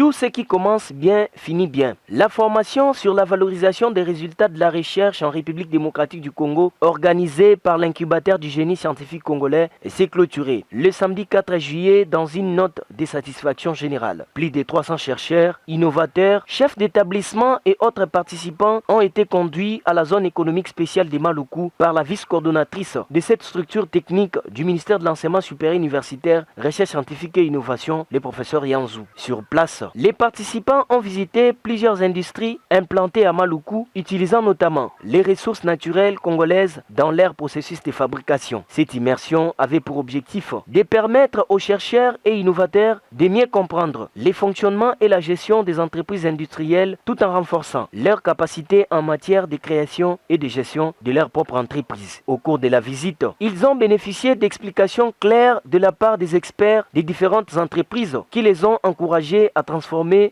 Tout ce qui commence bien finit bien. La formation sur la valorisation des résultats de la recherche en République démocratique du Congo, organisée par l'incubateur du génie scientifique congolais, s'est clôturée le samedi 4 juillet dans une note de satisfaction générale. Plus de 300 chercheurs, innovateurs, chefs d'établissement et autres participants ont été conduits à la zone économique spéciale de Maluku par la vice-coordonnatrice de cette structure technique du ministère de l'Enseignement supérieur universitaire, Recherche scientifique et innovation, le professeur Yanzou. Sur place, les participants ont visité plusieurs industries implantées à Maluku, utilisant notamment les ressources naturelles congolaises dans leur processus de fabrication. Cette immersion avait pour objectif de permettre aux chercheurs et innovateurs de mieux comprendre les fonctionnements et la gestion des entreprises industrielles tout en renforçant leurs capacités en matière de création et de gestion de leur propre entreprise. Au cours de la visite, ils ont bénéficié d'explications claires de la part des experts des différentes entreprises qui les ont encouragés à transformer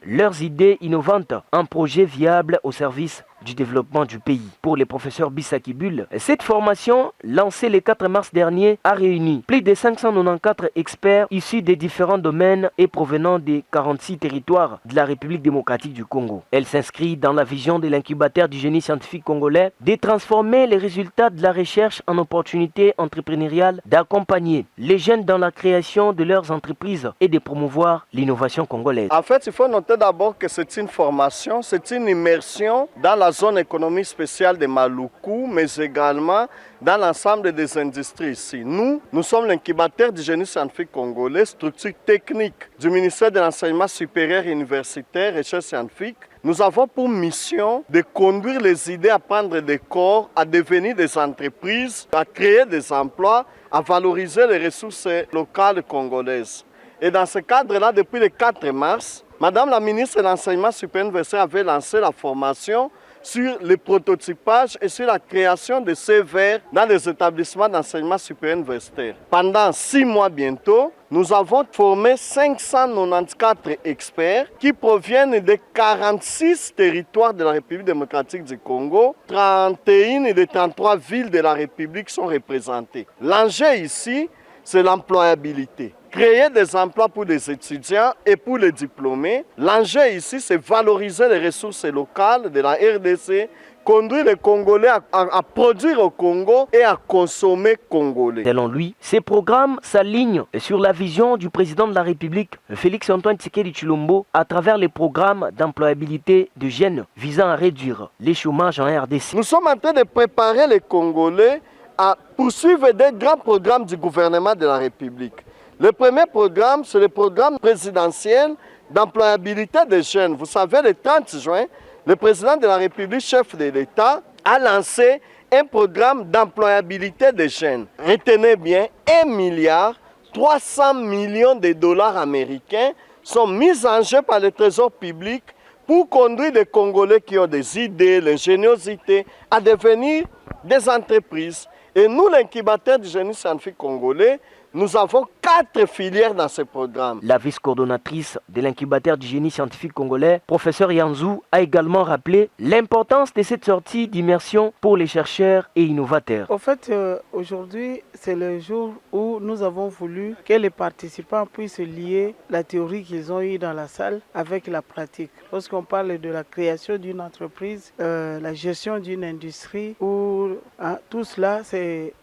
leurs idées innovantes en projets viables au service du développement du pays. Pour le professeur Bissaki Bull, cette formation, lancée le 4 mars dernier, a réuni plus de 594 experts issus des différents domaines et provenant des 46 territoires de la République démocratique du Congo. Elle s'inscrit dans la vision de l'incubateur du génie scientifique congolais de transformer les résultats de la recherche en opportunités entrepreneuriales, d'accompagner les jeunes dans la création de leurs entreprises et de promouvoir l'innovation congolaise. En fait, il faut noter d'abord que c'est une formation, c'est une immersion dans la zone économique spéciale de Maluku, mais également dans l'ensemble des industries ici. Nous sommes l'incubateur du génie scientifique congolais, structure technique du ministère de l'Enseignement supérieur et universitaire, recherche scientifique. Nous avons pour mission de conduire les idées à prendre des corps, à devenir des entreprises, à créer des emplois, à valoriser les ressources locales congolaises. Et dans ce cadre-là, depuis le 4 mars, Madame la ministre de l'Enseignement supérieur et universitaire avait lancé la formation sur le prototypage et sur la création de ces verres dans les établissements d'enseignement supérieur universitaire. Pendant 6 mois bientôt, nous avons formé 594 experts qui proviennent de 46 territoires de la République démocratique du Congo. 31 et de 33 villes de la République sont représentées. L'enjeu ici, c'est l'employabilité. Créer des emplois pour les étudiants et pour les diplômés. L'enjeu ici, c'est valoriser les ressources locales de la RDC, conduire les Congolais à produire au Congo et à consommer congolais. Selon lui, ces programmes s'alignent sur la vision du président de la République, Félix-Antoine Tshisekedi Tshilombo, à travers les programmes d'employabilité de jeunes visant à réduire les chômages en RDC. Nous sommes en train de préparer les Congolais à poursuivre des grands programmes du gouvernement de la République. Le premier programme, c'est le programme présidentiel d'employabilité des jeunes. Vous savez, le 30 juin, le président de la République, chef de l'État, a lancé un programme d'employabilité des jeunes. Retenez bien, 1,3 milliard de dollars américains sont mis en jeu par le Trésor public pour conduire les Congolais qui ont des idées, l'ingéniosité, à devenir des entreprises. Et nous, l'incubateur du génie scientifique congolais, nous avons 4 filières dans ce programme. La vice-coordonnatrice de l'incubateur du génie scientifique congolais, professeur Yanzou, a également rappelé l'importance de cette sortie d'immersion pour les chercheurs et innovateurs. En fait, aujourd'hui, c'est le jour où nous avons voulu que les participants puissent lier la théorie qu'ils ont eue dans la salle avec la pratique. Lorsqu'on parle de la création d'une entreprise, la gestion d'une industrie, tout cela,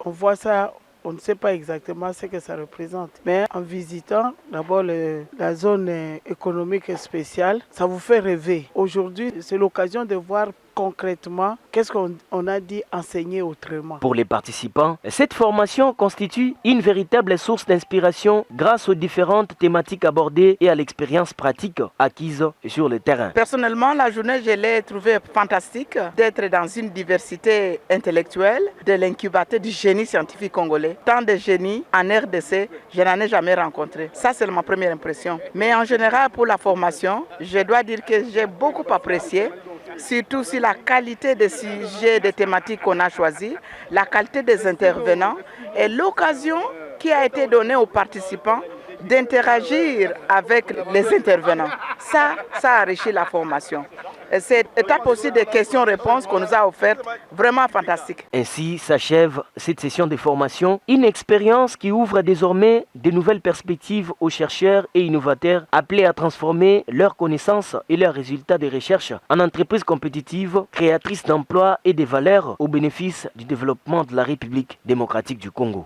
on voit ça. On ne sait pas exactement ce que ça représente. Mais en visitant d'abord la zone économique spéciale, ça vous fait rêver. Aujourd'hui, c'est l'occasion de voir concrètement qu'est-ce qu'on a dit enseigner autrement. Pour les participants, cette formation constitue une véritable source d'inspiration grâce aux différentes thématiques abordées et à l'expérience pratique acquise sur le terrain. Personnellement, la journée, je l'ai trouvée fantastique d'être dans une diversité intellectuelle de l'incubateur du génie scientifique congolais. Tant de génies en RDC, je n'en ai jamais rencontré. Ça, c'est ma première impression. Mais en général, pour la formation, je dois dire que j'ai beaucoup apprécié. Surtout sur la qualité des sujets, des thématiques qu'on a choisis, la qualité des intervenants et l'occasion qui a été donnée aux participants d'interagir avec les intervenants. Ça enrichit la formation. cette étape aussi des questions-réponses qu'on nous a offertes, vraiment fantastique. Ainsi s'achève cette session de formation, une expérience qui ouvre désormais de nouvelles perspectives aux chercheurs et innovateurs appelés à transformer leurs connaissances et leurs résultats de recherche en entreprises compétitives, créatrices d'emplois et de valeurs au bénéfice du développement de la République démocratique du Congo.